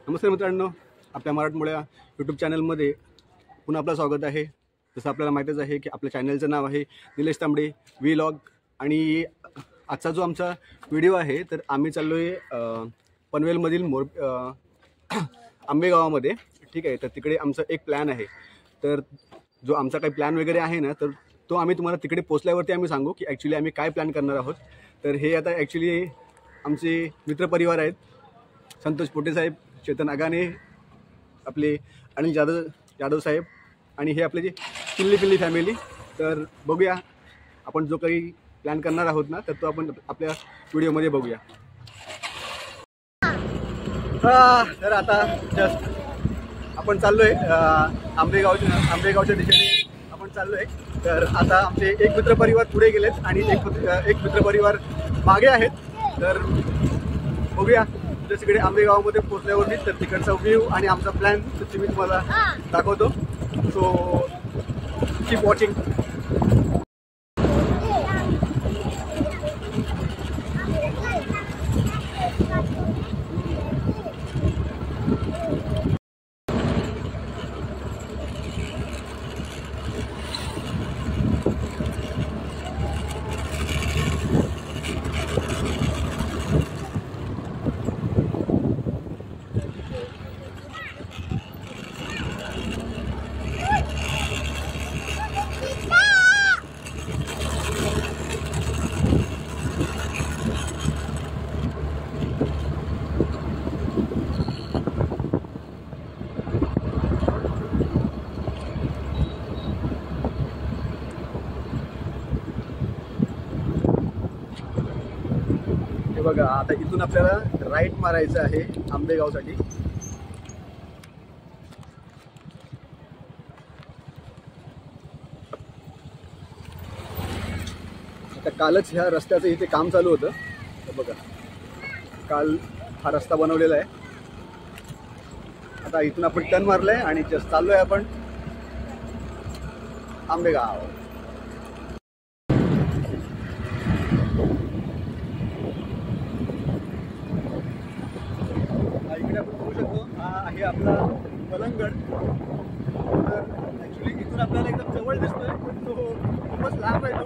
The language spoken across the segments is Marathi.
नमस्कार मित्रांनो, आपल्या मराठमोळ्या यूट्यूब चॅनलमध्ये पुन्हा आपलं स्वागत आहे। जसं आपल्याला माहितीच आहे की आपल्या चॅनलचं नाव आहे निलेश तांबडे व्लॉग। आणि आजचा जो आमचा व्हिडिओ आहे तर आम्ही चाललो आहे पनवेलमधील आंबे गावामध्ये। ठीक आहे, तर तिकडे आमचा एक प्लॅन आहे। तर जो आमचा काही प्लॅन वगैरे आहे ना, तर तो आम्ही तुम्हाला तिकडे पोचल्यावरती आम्ही सांगू की ॲक्च्युली आम्ही काय प्लॅन करणार आहोत। तर हे आता ॲक्च्युली आमचे मित्रपरिवार आहेत, संतोष पोटे साहेब, चेतन आगाने, आपले अनिल जाधव साहेब आणि हे आपले जे पिल्ली फॅमिली। तर बघूया आपण जो काही प्लॅन करणार आहोत ना, तर तो आपण आपल्या व्हिडिओमध्ये बघूया। तर आता जस्ट आपण चाललोय आंबेगावच्या दिशेने आपण चाललोय। तर आता आमचे एक मित्रपरिवार पुढे गेलेत आणि एक मित्रपरिवार मागे आहेत। तर बघूया तिकडे आंबेगावमध्ये पोहोचल्यावरती तर तिकडचा व्ह्यू आणि आमचा प्लॅन मी तुम्हाला दाखवतो। So keep watching. बघा, आता इथून आपल्याला राईट मारायचं आहे आंबेगावसाठी। आता कालच ह्या रस्त्याचं इथे काम चालू होतं। तर बघा, काल हा रस्ता बनवलेला आहे। आता इथून आपण टर्न मारलाय आणि जस्ट चाललोय आपण आंबेगाव। इकडे आपण बघू शकतो, हा आहे आपला पलंगगड। तर ॲक्च्युली इथून आपल्याला एकदम जवळ दिसतोय, पण तो खूपच लांब आहे तो।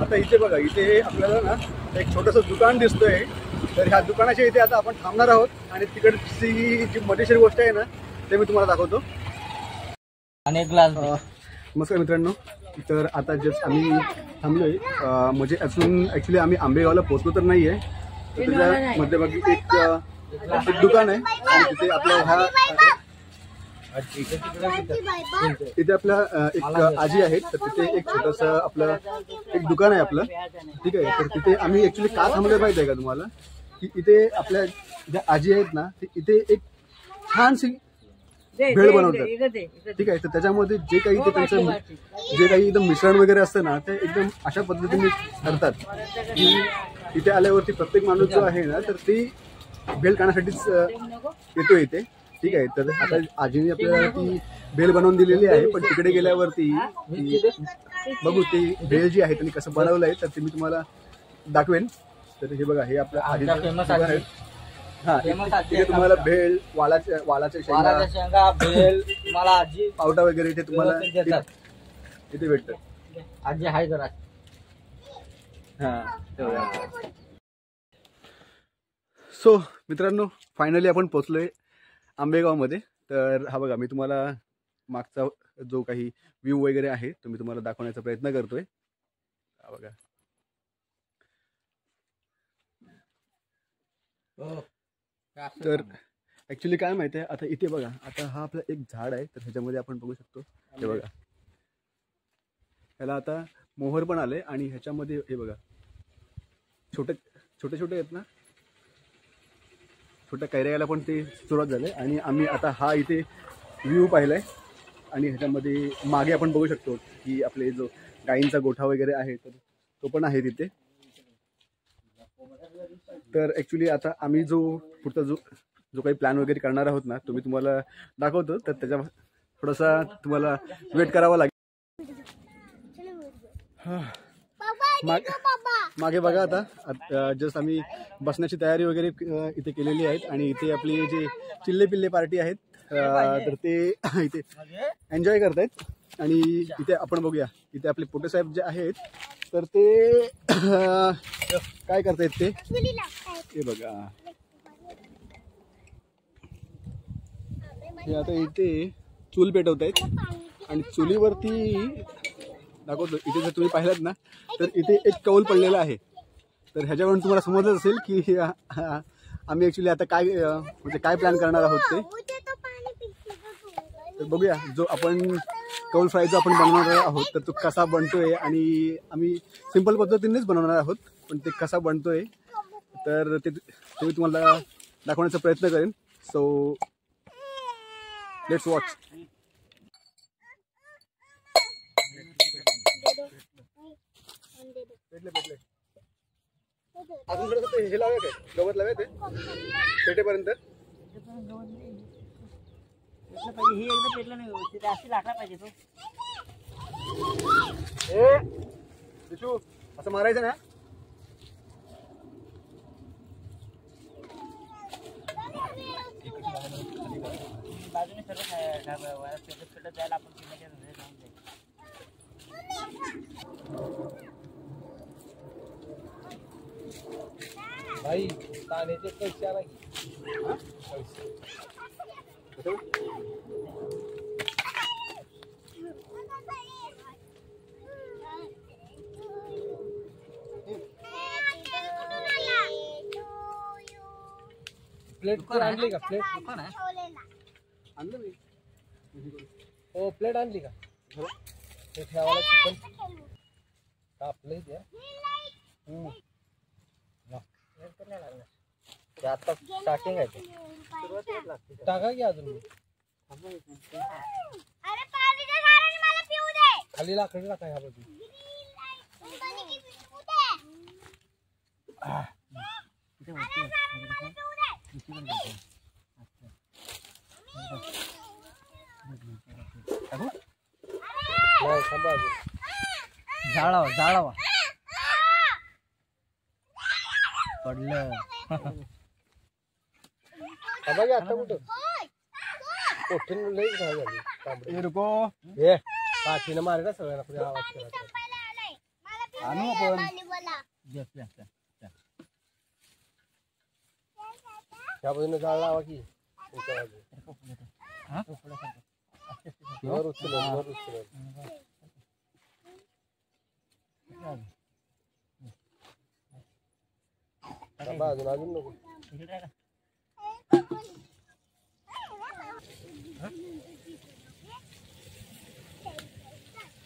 आता इथे बघा, इथे आपल्याला ना एक छोटंसं दुकान दिसतोय। तर ह्या दुकानाच्या इथे आता आपण थांबणार आहोत आणि तिकडची जी मजेशीर गोष्ट आहे ना, ते मी तुम्हाला दाखवतो। नमस्कार मित्रांनो, तर आता जस्ट आम्ही थांबलोय, म्हणजे अजून ॲक्च्युली आम्ही आंबेगावला पोहोचलो तर नाही आहे। तर त्याच्या मध्यभागी एक दुकान आहे आणि तिथे आपल्या इथे आपल्या एक आजी आहेत। तर तिथे एक छोटंसं आपलं एक दुकान आहे आपलं, ठीक आहे। तर तिथे आम्ही ॲक्च्युली का थांबलोय माहिती आहे का तुम्हाला, की इथे आपल्या ज्या आजी आहेत ना, ते इथे एक छानशी भेळ बनवतात, ठीक आहे। तर त्याच्यामध्ये जे काही ते त्यांचं जे काही एकदम मिश्रण वगैरे असतं ना, ते एकदम अशा पद्धतीने करतात की इथे आल्यावरती प्रत्येक माणूस जो आहे ना, तर ती भेळ खाण्यासाठीच येतो इथे, ठीक आहे। तर आता आजीने आपल्याला ती भेळ बनवून दिलेली आहे, पण तिकडे गेल्यावरती बघू ती भेळ जी आहे त्यांनी कसं बनवलं आहे, तर ते मी तुम्हाला दाखवेन। तर हे बघा, हे आपलं आजीचं आहे। हा, इथे तुम्हाला भेळ, वालाच्या शेंगा, भेळ, तुम्हाला आजी पावटा वगैरे इथे तुम्हाला इथे भेटतं। आजी हाय जरा, हा। सो मित्रांनो, फायनली आपण पोचलोय आंबेगावमध्ये। तर हा बघा, मी तुम्हाला मागचा जो काही व्ह्यू वगैरे आहे तो मी तुम्हाला दाखवण्याचा प्रयत्न करतोय। हा बघा, तर ॲक्च्युली काय माहिती आहे, आता इथे बघा, आता हा आपला एक झाड आहे। तर ह्याच्यामध्ये आपण बघू शकतो, हे बघा, ह्याला आता मोहर पण आले आणि ह्याच्यामध्ये हे बघा छोटे आहेत ना, छोट्या कैऱ्या यायला पण ते सुरुवात झाले। आणि आम्ही आता हा इथे व्ह्यू पाहिलाय आणि ह्याच्यामध्ये मागे आपण बघू शकतो की आपले जो गाईंचा गोठा वगैरे आहे, तर तो पण आहे तिथे। तर ॲक्च्युली आता आम्ही जो पुढचा जो काही प्लॅन वगैरे करणार आहोत ना, तो मी तुम्हाला दाखवतो. तर त्याच्या थोडासा तुम्हाला वेट करावा लागेल. मागे बघा आता जस्ट आम्ही बसण्याची तयारी वगैरे इथे केलेली आहेत आणि इथे आपली जे चिल्ले पिल्ले पार्टी आहेत तर ते इथे एन्जॉय करतायत. आणि इथे आपण बघूया, इथे आपले पोटे साहेब जे आहेत तर ते काय करतायत ते बघा. हे आता इथे चूल पेटवत आहेत आणि चुलीवरती दाखवतो. इथे जर तुम्ही पाहिलात ना तर इथे एक कौल पडलेला आहे. तर ह्याच्यावरून तुम्हाला समजलं असेल की आम्ही ॲक्च्युली आता काय म्हणजे काय प्लॅन करणार आहोत ते. तर बघूया, जो आपण कौल फ्राय जो आपण बनवणार आहोत तर तो कसा बनतोय. आणि आम्ही सिंपल पद्धतीनेच बनवणार आहोत, पण ते कसा बनतोय तर ते मी तुम्हाला दाखवण्याचा प्रयत्न करेन. So let's watch. पेटले अजून हे लावूया काय, गवत लावूया ते पेटेपर्यंत. हे एकदा पेटलं नाही व्यवस्थित, अशी लाकडा पाहिजे तो. दिशू असं मारायचं ना. बाजूने सर्व पेटत जायला आपण पिण्याच्या धंद्यात जाऊन जाईल. भाई पाण्याचे पैसे आला की प्लेट आणली का? प्लेट आणलं मी. हो प्लेट आणली का? ते ठेवायला चिकन कापलंय त्या. आता स्टार्टिंग आहे ते, सुरुवातीलाच लागते. टाका की अजून खाली लाकडी टाका ह्या बाजू. नाही थांबा अजून. जाळावा जाळावा पडलं. थांबा की आता कुठं कोठीन लई घाय झाली तांबडी. हे रुको हे पाठीनं मारला सगळ्यांना पुढे आवाज केला. आणू आपण. त्या बाजूने जाळ लावा की तुमच्या बाजू. वर उचल वर उचल. थांबा अजून अजून नको.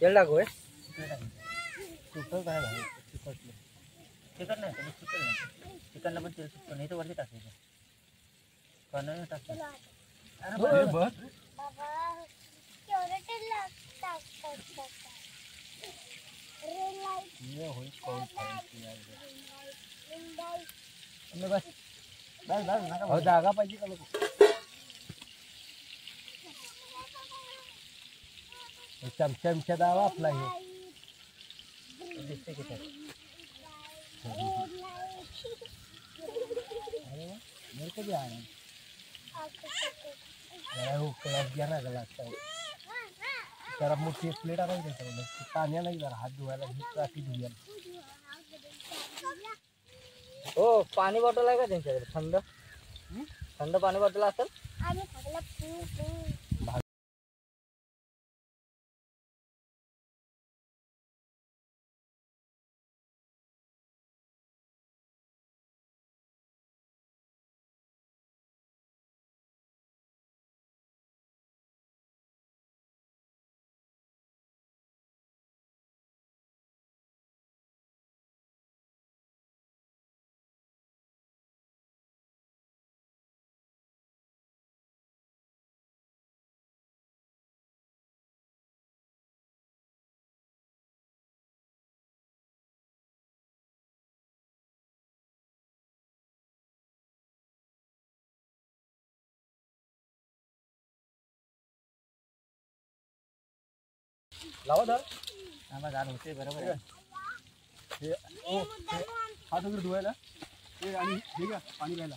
तेल टाकू आहे. सुकं काय झालं चिकटलं. चिकट नाही तर चिकट नाही. चिकनला पण तेल सुकतं नाही तर वरती टाकायचं. कॉर्नर टाकायचं. अरे बस जागा पाहिजे का नको. चमच्या दावा आपला हे दिसते की कधी आहे ना लागता. जरा मोठी प्लेट आणायची त्याच्यामध्ये पाणी नाही जरा हात धुवायला ही धुया. हो पाणी बॉटल आहे का त्यांच्याकडे? थंड थंड पाणी बॉटल असेल. लावा धर. आम्हाला झाड होते बरोबर आहे. हात वगैरे धुवायला ते आणि हे घ्या पाणी प्यायला.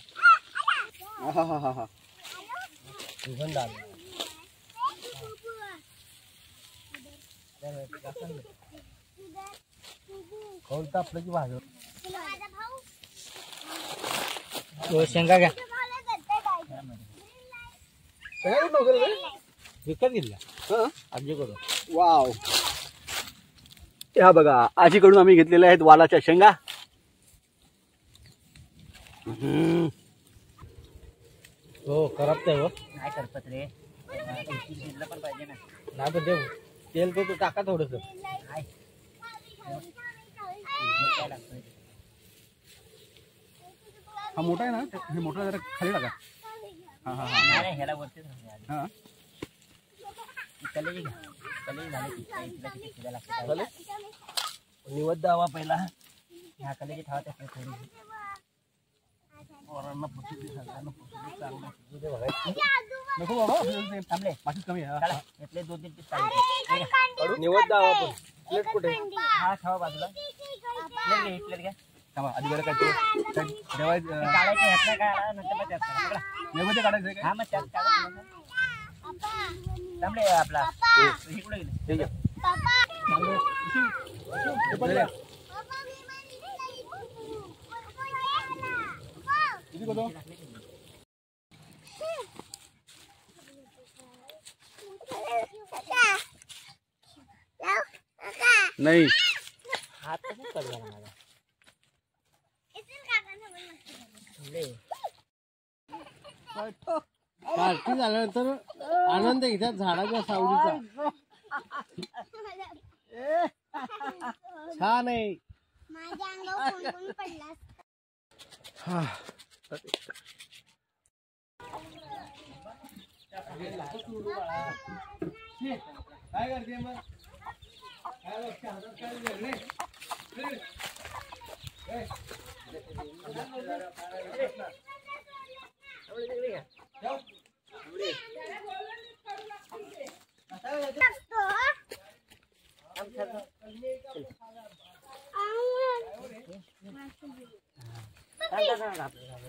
हा हा हा हा सुगंध आला. कौल तापलं की भाजव. शेंगा घ्या. विकत घेतला आजी करून. वाव. ह्या बघा आजीकडून आम्ही घेतलेल्या आहेत वालाच्या शेंगा. हो करपत आहे. हो नाही करपत रे. शिजलं पण पाहिजे ना. नाही पण ते तेल ते टाका थोडस. काय लागतं. हा मोठा आहे ना हे मोठा जरा खाली टाका. हा हा हा नाही ह्याला वरतीच राहते. हा कलेजी घ्या. कलेजी झाली. निवद द्यावा पहिला. ह्या कलेजी ठेवत असते थोडी. पोरांना पुसून सगळ्यांना पुसून चांगलं नको बाबा थांबले. मातीच कमी आहे. चला यातले 2-3 पीस काढले. निवद द्यावा पण. प्लेट कुठे? हा ठेवा बाजूला. प्लेट घ्या. थांबा आधी जरा काय जेवायचं काढायचं ह्यातलं काय नंतर मग त्यात काढा. जेवायचं काढायचं काय. हा मग त्यात काढा. थांबले आपला हे कुठे गेले. ठीक आहे. किती होतो? नाही हात कसं करला माझा. पार्टी झाल्यानंतर आनंद घेतात झाडाच्या सावलीचा. छान आहे. हा काय करते मग.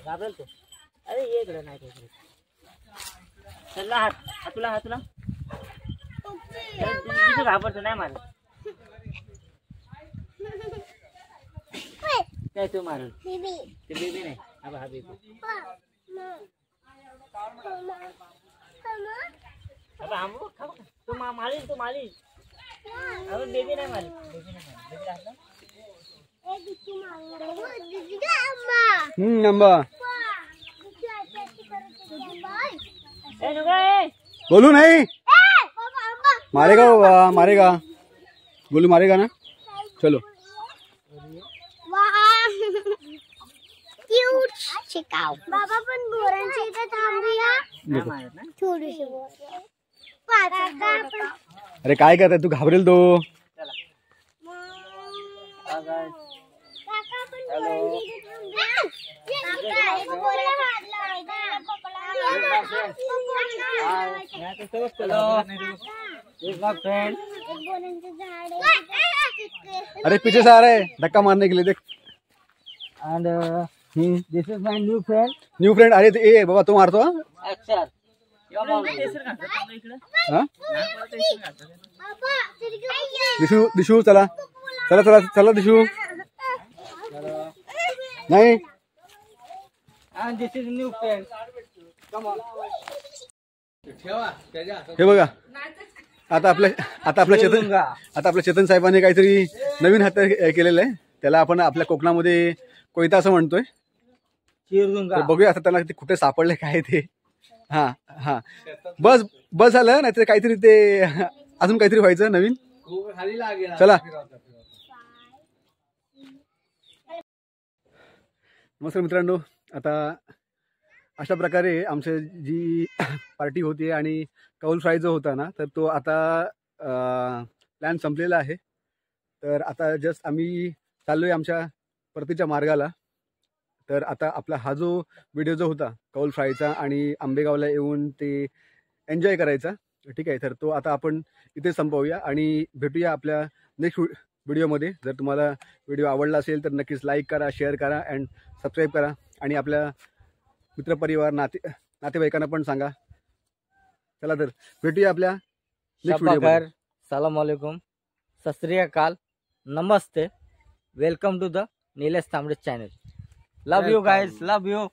घाबरेल तो. अरे ये इकडे नाही काही. चला हात तुला घाबरतो नाही मारत. काय तू मारल ते बेबी नाही. हा बेबी. तू मारील. अरे बेबी नाही मारली. नंबर बोलू नहीं. मारेगा गोलू मारेगा ना. चलो बाबा पण बोरांच्या इथे थांबूया थोडीशी. अरे काय करताय तू. घाबरेल तो. अरे पीछे से आ रहा है धक्का मारने के लिए. देख. And this is my new friend. New friend. अरे ए बाबा तू मारतो. अच्छा. दिशू चला दिशू. नाही. And this is new friend. हे बघा आता आपल्या चेतन साहेबांनी काहीतरी नवीन हत्या केलेलं आहे. त्याला आपण आपल्या कोकणामध्ये कोयता असं म्हणतोय. तर बघूया आता त्याला कुठे सापडले काय ते. हा हा बस झालं नाहीतर काहीतरी ते अजून काहीतरी व्हायचं नवीन. चला. नमस्कार मित्रांनो. आता अशा प्रकारे आमची जी पार्टी होती आणि कौल फ्राय जो होता ना तर तो आता प्लॅन संपलेला आहे. तर आता जस्ट आम्ही चाललोय आमच्या परतीच्या मार्गाला. तर आता आपला हा जो व्हिडिओ जो होता कौल फ्रायचा आणि आंबेगावला येऊन ते एन्जॉय करायचा ठीक आहे, तर तो आता आपण इथे संपवूया आणि भेटूया आपल्या नेक्स्ट व्हिडिओमध्ये. जर तुम्हाला व्हिडिओ आवडला असेल तर नक्कीच लाईक करा, शेअर करा अँड सबस्क्राईब करा आणि आपल्या मित्रपरिवार नातेवाईकांना पण सांगा. चला तर भेटूया आपल्या नेक्स्ट व्हिडिओमध्ये. सलाम वालेकुम, सत श्री अकाल, नमस्ते, वेलकम टू द निलेश तांबडे channel. Love you guys, love you.